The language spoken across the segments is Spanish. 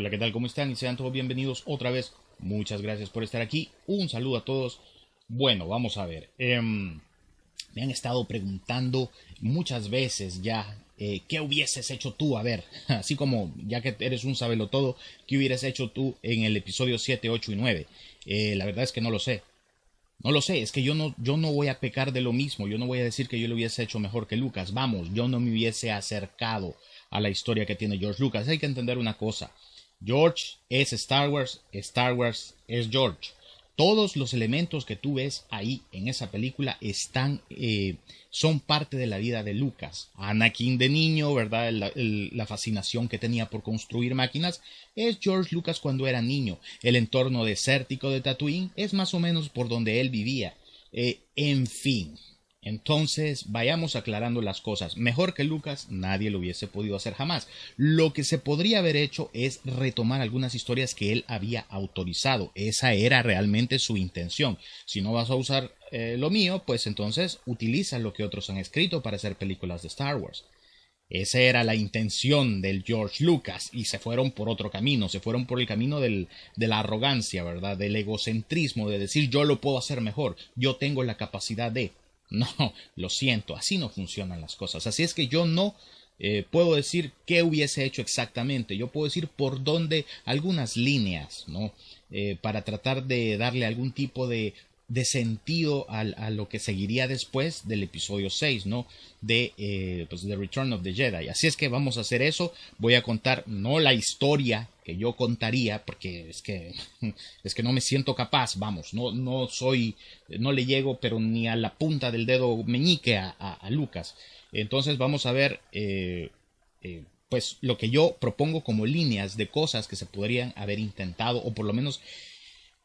Hola, ¿qué tal? ¿Cómo están? Y sean todos bienvenidos otra vez. Muchas gracias por estar aquí. Un saludo a todos. Bueno, vamos a ver. Me han estado preguntando muchas veces ya, ¿qué hubieses hecho tú? A ver, así como ya que eres un sabelotodo, ¿qué hubieras hecho tú en el episodio 7, 8 y 9? La verdad es que no lo sé. No lo sé, es que yo no voy a pecar de lo mismo, yo no voy a decir que yo lo hubiese hecho mejor que Lucas, vamos, yo no me hubiese acercado a la historia que tiene George Lucas. Hay que entender una cosa, George es Star Wars es George. Todos los elementos que tú ves ahí en esa película son parte de la vida de Lucas. Anakin de niño, ¿verdad? La fascinación que tenía por construir máquinas es George Lucas cuando era niño. El entorno desértico de Tatooine es más o menos por donde él vivía. En fin. Entonces, vayamos aclarando las cosas. Mejor que Lucas, nadie lo hubiese podido hacer jamás. Lo que se podría haber hecho es retomar algunas historias que él había autorizado. Esa era realmente su intención. Si no vas a usar lo mío, pues entonces utiliza lo que otros han escrito para hacer películas de Star Wars. Esa era la intención del George Lucas y se fueron por otro camino, se fueron por el camino de la arrogancia, ¿verdad? Del egocentrismo, de decir yo lo puedo hacer mejor, yo tengo la capacidad de... No, lo siento, así no funcionan las cosas. Así es que yo no puedo decir qué hubiese hecho exactamente. Yo puedo decir por dónde algunas líneas, ¿no? Para tratar de darle algún tipo de sentido a lo que seguiría después del episodio 6, ¿no? Pues The Return of the Jedi. Así es que vamos a hacer eso. Voy a contar no la historia que yo contaría, porque es que no me siento capaz, vamos, no le llego, pero ni a la punta del dedo meñique a Lucas. Entonces vamos a ver pues lo que yo propongo como líneas de cosas que se podrían haber intentado, o por lo menos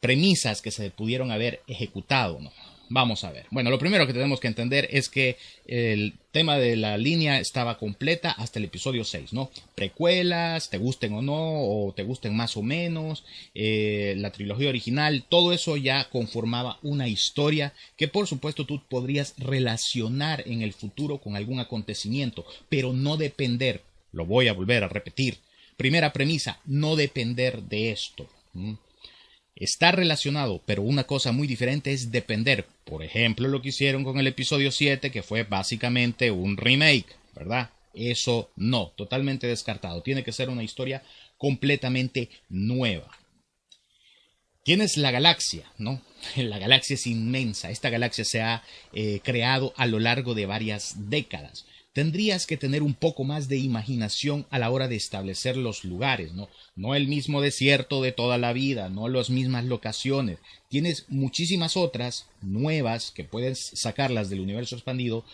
premisas que se pudieron haber ejecutado, ¿no? Vamos a ver. Bueno, lo primero que tenemos que entender es que el tema de la línea estaba completa hasta el episodio 6, ¿no? Precuelas, te gusten o no, o te gusten más o menos, la trilogía original, todo eso ya conformaba una historia que por supuesto tú podrías relacionar en el futuro con algún acontecimiento, pero no depender, lo voy a volver a repetir. Primera premisa, no depender de esto. Está relacionado, pero una cosa muy diferente es depender. Por ejemplo, lo que hicieron con el episodio 7, que fue básicamente un remake, ¿verdad? Eso no, totalmente descartado. Tiene que ser una historia completamente nueva. Tienes la galaxia, ¿no? La galaxia es inmensa. Esta galaxia se ha creado a lo largo de varias décadas. Tendrías que tener un poco más de imaginación a la hora de establecer los lugares, ¿no? No el mismo desierto de toda la vida, no las mismas locaciones. Tienes muchísimas otras nuevas que puedes sacarlas del universo expandido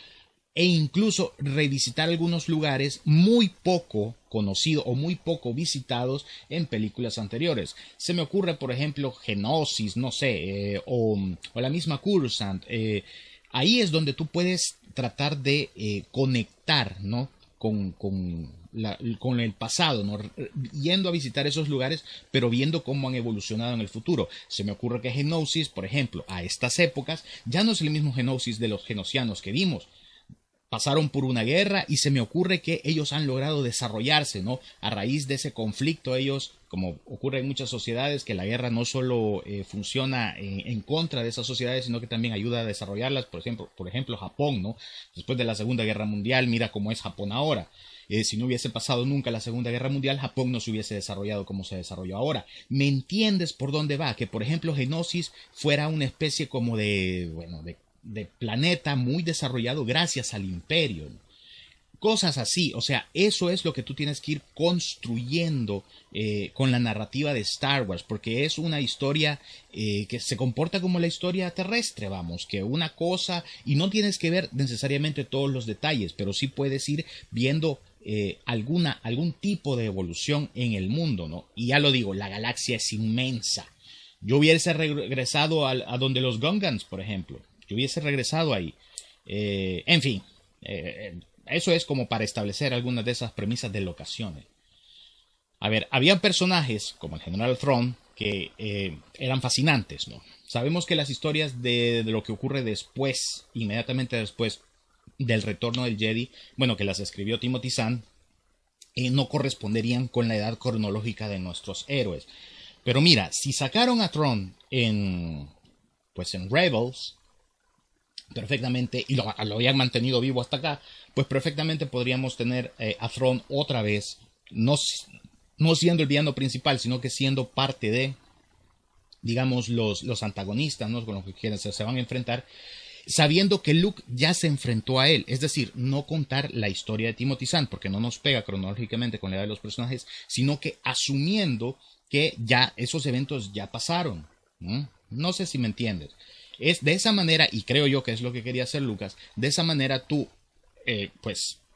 e incluso revisitar algunos lugares muy poco conocidos o muy poco visitados en películas anteriores. Se me ocurre, por ejemplo, Geonosis, no sé, o la misma Coruscant. Ahí es donde tú puedes tratar de conectar, ¿no? con el pasado, ¿no? Yendo a visitar esos lugares, pero viendo cómo han evolucionado en el futuro. Se me ocurre que Geonosis, por ejemplo, a estas épocas, ya no es el mismo Geonosis de los genosianos que vimos. Pasaron por una guerra y se me ocurre que ellos han logrado desarrollarse, ¿no? A raíz de ese conflicto ellos, como ocurre en muchas sociedades, que la guerra no solo funciona en contra de esas sociedades, sino que también ayuda a desarrollarlas. Por ejemplo, Japón, ¿no? Después de la Segunda Guerra Mundial, mira cómo es Japón ahora. Si no hubiese pasado nunca la Segunda Guerra Mundial, Japón no se hubiese desarrollado como se desarrolló ahora. ¿Me entiendes por dónde va? Que, por ejemplo, Geonosis fuera una especie como de planeta muy desarrollado gracias al imperio. Cosas así, o sea, eso es lo que tú tienes que ir construyendo con la narrativa de Star Wars, porque es una historia que se comporta como la historia terrestre, vamos, que una cosa, y no tienes que ver necesariamente todos los detalles, pero sí puedes ir viendo algún tipo de evolución en el mundo, ¿no? Y ya lo digo, la galaxia es inmensa. Yo hubiese regresado a donde los Gungans, por ejemplo. Yo hubiese regresado ahí. En fin, eso es como para establecer algunas de esas premisas de locaciones. A ver, había personajes como el General Thrawn que eran fascinantes, ¿no? Sabemos que las historias de lo que ocurre después, inmediatamente después del retorno del Jedi, bueno, que las escribió Timothy Zahn, no corresponderían con la edad cronológica de nuestros héroes. Pero mira, si sacaron a Thrawn en Rebels, perfectamente, y lo habían mantenido vivo hasta acá, pues perfectamente podríamos tener a Thrawn otra vez, no siendo el villano principal, sino que siendo parte de, digamos, los antagonistas, ¿no? Con los que se van a enfrentar, sabiendo que Luke ya se enfrentó a él. Es decir, no contar la historia de Timothy Zahn, porque no nos pega cronológicamente con la edad de los personajes, sino que asumiendo que ya esos eventos ya pasaron. No sé si me entiendes. Es de esa manera, y creo yo que es lo que quería hacer Lucas, de esa manera tú,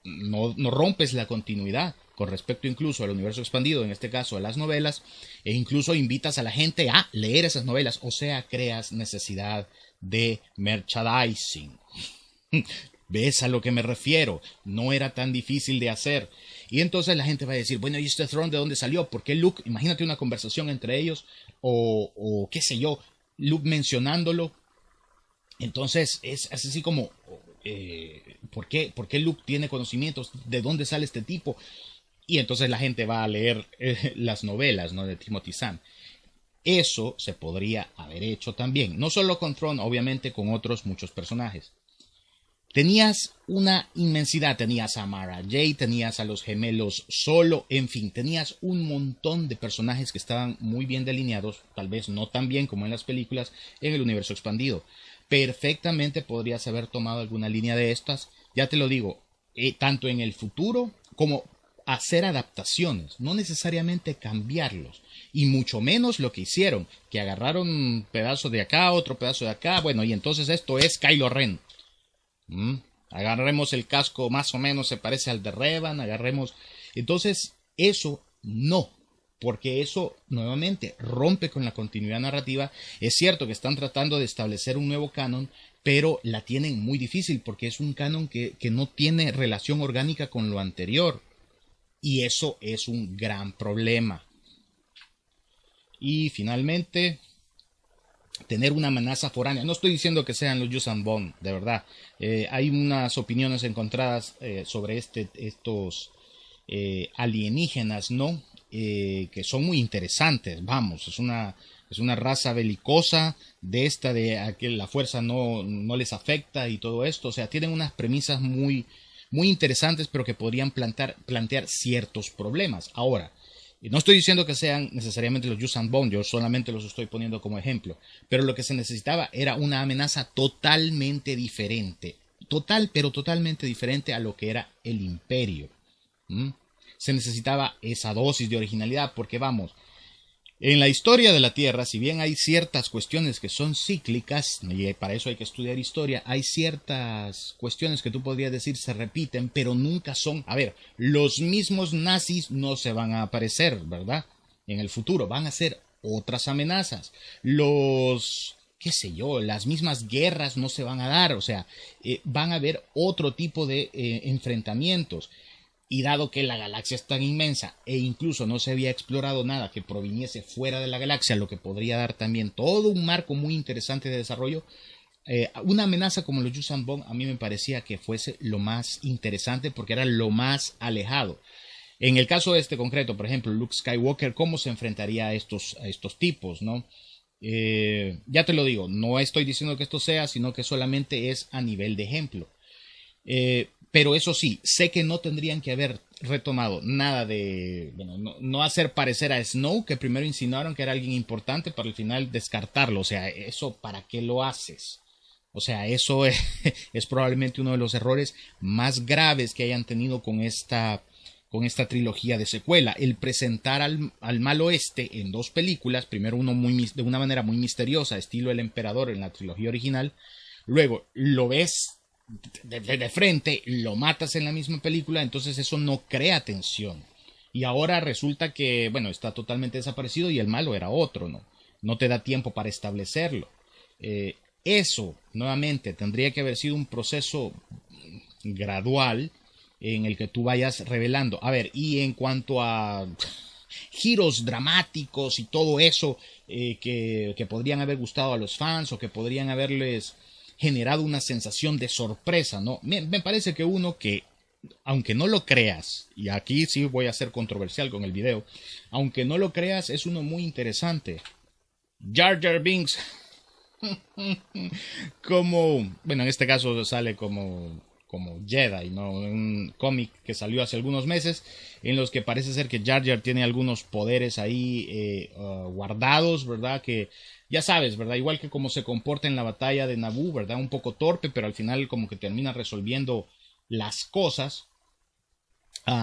no rompes la continuidad con respecto incluso al universo expandido, en este caso a las novelas, e incluso invitas a la gente a leer esas novelas, o sea, creas necesidad de merchandising. ¿Ves a lo que me refiero? No era tan difícil de hacer. Y entonces la gente va a decir, bueno, ¿y este Thrawn de dónde salió? ¿Por qué Luke? Imagínate una conversación entre ellos, o qué sé yo, Luke mencionándolo. Entonces es así como, ¿por qué Luke tiene conocimientos? ¿De dónde sale este tipo? Y entonces la gente va a leer las novelas, ¿no?, de Timothy Zahn. Eso se podría haber hecho también, no solo con Thrawn, obviamente con otros muchos personajes. Tenías una inmensidad, tenías a Mara Jade, tenías a los gemelos Solo, en fin, tenías un montón de personajes que estaban muy bien delineados, tal vez no tan bien como en las películas, en el universo expandido. Perfectamente podrías haber tomado alguna línea de estas, ya te lo digo, tanto en el futuro como hacer adaptaciones, no necesariamente cambiarlos, y mucho menos lo que hicieron, que agarraron un pedazo de acá, otro pedazo de acá, bueno, y entonces esto es Kylo Ren. Agarremos el casco, más o menos se parece al de Revan, agarremos, entonces eso no, porque eso nuevamente rompe con la continuidad narrativa. Es cierto que están tratando de establecer un nuevo canon, pero la tienen muy difícil porque es un canon que no tiene relación orgánica con lo anterior, y eso es un gran problema. Y finalmente, tener una amenaza foránea. No estoy diciendo que sean los Yuuzhan Vong, de verdad. Hay unas opiniones encontradas sobre estos alienígenas, ¿no? Que son muy interesantes. Vamos, es una raza belicosa de a que la fuerza no les afecta y todo esto. O sea, tienen unas premisas muy, muy interesantes, pero que podrían plantear ciertos problemas. Ahora, no estoy diciendo que sean necesariamente los Yuuzhan Vong, yo solamente los estoy poniendo como ejemplo, pero lo que se necesitaba era una amenaza totalmente diferente, pero totalmente diferente a lo que era el Imperio. Se necesitaba esa dosis de originalidad, porque vamos, en la historia de la Tierra, si bien hay ciertas cuestiones que son cíclicas, y para eso hay que estudiar historia, hay ciertas cuestiones que tú podrías decir se repiten, pero nunca son, a ver, los mismos nazis no se van a aparecer, ¿verdad? En el futuro van a ser otras amenazas. Qué sé yo, las mismas guerras no se van a dar, o sea, van a haber otro tipo de enfrentamientos. Y dado que la galaxia es tan inmensa e incluso no se había explorado nada que proviniese fuera de la galaxia, lo que podría dar también todo un marco muy interesante de desarrollo, una amenaza como los Yuuzhan Vong a mí me parecía que fuese lo más interesante porque era lo más alejado. En el caso de este concreto, por ejemplo, Luke Skywalker, ¿cómo se enfrentaría a estos tipos, ¿no? Ya te lo digo, no estoy diciendo que esto sea, sino que solamente es a nivel de ejemplo. Pero eso sí, sé que no tendrían que haber retomado nada de, bueno, no hacer parecer a Snow, que primero insinuaron que era alguien importante, para al final descartarlo. O sea, eso, ¿para qué lo haces? O sea, eso es probablemente uno de los errores más graves que hayan tenido con esta trilogía de secuela. El presentar al mal oeste en dos películas, primero uno de una manera muy misteriosa, estilo El Emperador en la trilogía original, luego lo ves de frente, lo matas en la misma película, entonces eso no crea tensión. Y ahora resulta que, bueno, está totalmente desaparecido y el malo era otro, no te da tiempo para establecerlo. Eso, nuevamente, tendría que haber sido un proceso gradual en el que tú vayas revelando. A ver, y en cuanto a giros dramáticos y todo eso que podrían haber gustado a los fans o que podrían haberles generado una sensación de sorpresa, ¿no? Me parece que uno que aunque no lo creas, y aquí sí voy a ser controversial con el video, aunque no lo creas, es uno muy interesante. Jar Jar Binks, como, bueno, en este caso sale como Jedi, ¿no? Un cómic que salió hace algunos meses en los que parece ser que Jar Jar tiene algunos poderes ahí guardados, ¿verdad? Que ya sabes, ¿verdad? Igual que como se comporta en la batalla de Naboo, ¿verdad? Un poco torpe, pero al final como que termina resolviendo las cosas.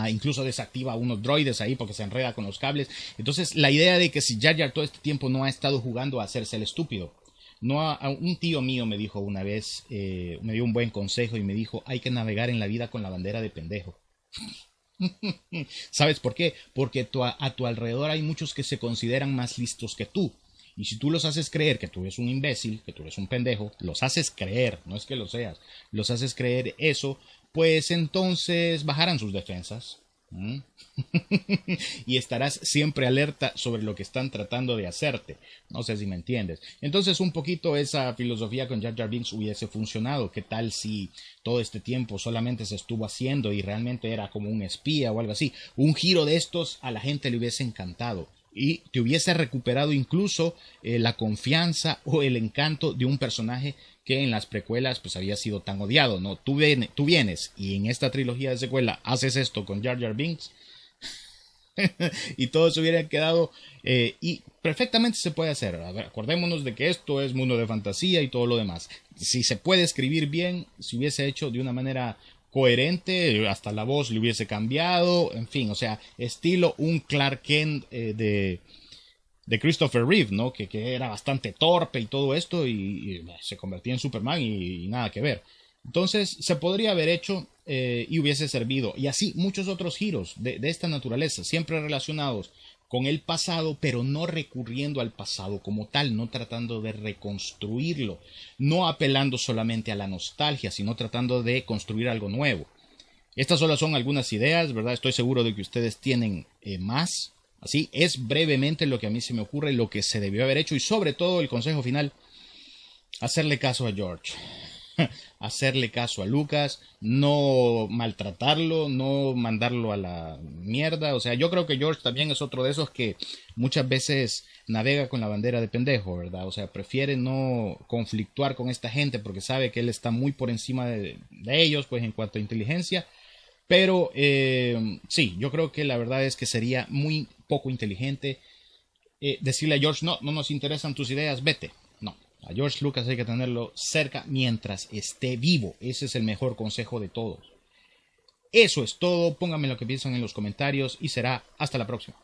Incluso desactiva unos droides ahí porque se enreda con los cables. Entonces la idea de que si Jar Jar todo este tiempo no ha estado jugando a hacerse el estúpido. Un tío mío me dijo una vez, me dio un buen consejo y me dijo, hay que navegar en la vida con la bandera de pendejo. ¿Sabes por qué? Porque a tu alrededor hay muchos que se consideran más listos que tú. Y si tú los haces creer que tú eres un imbécil, que tú eres un pendejo, los haces creer, no es que lo seas, los haces creer eso, pues entonces bajarán sus defensas. Y estarás siempre alerta sobre lo que están tratando de hacerte. No sé si me entiendes. Entonces un poquito esa filosofía con Jar Jar Binks hubiese funcionado. ¿Qué tal si todo este tiempo solamente se estuvo haciendo y realmente era como un espía o algo así? Un giro de estos a la gente le hubiese encantado y te hubiese recuperado incluso la confianza o el encanto de un personaje que en las precuelas pues había sido tan odiado, ¿no? Tú vienes y en esta trilogía de secuela haces esto con Jar Jar Binks y todos se hubieran quedado y perfectamente se puede hacer. A ver, acordémonos de que esto es mundo de fantasía y todo lo demás. Si se puede escribir bien, si hubiese hecho de una manera coherente, hasta la voz le hubiese cambiado, en fin, o sea, estilo un Clark Kent de Christopher Reeve, ¿no? Que era bastante torpe y todo esto y se convertía en Superman y nada que ver. Entonces se podría haber hecho y hubiese servido. Y así muchos otros giros de esta naturaleza, siempre relacionados con el pasado, pero no recurriendo al pasado como tal, no tratando de reconstruirlo, no apelando solamente a la nostalgia, sino tratando de construir algo nuevo. Estas solo son algunas ideas, ¿verdad? Estoy seguro de que ustedes tienen más. Así es brevemente lo que a mí se me ocurre, lo que se debió haber hecho y sobre todo el consejo final, hacerle caso a George. Hacerle caso a Lucas, no maltratarlo, no mandarlo a la mierda. O sea, yo creo que George también es otro de esos que muchas veces navega con la bandera de pendejo, ¿verdad? O sea, prefiere no conflictuar con esta gente porque sabe que él está muy por encima de ellos, pues en cuanto a inteligencia. Pero sí, yo creo que la verdad es que sería muy poco inteligente decirle a George, no, no nos interesan tus ideas, vete. No, a George Lucas hay que tenerlo cerca mientras esté vivo. Ese es el mejor consejo de todos. Eso es todo. Pónganme lo que piensan en los comentarios y será hasta la próxima.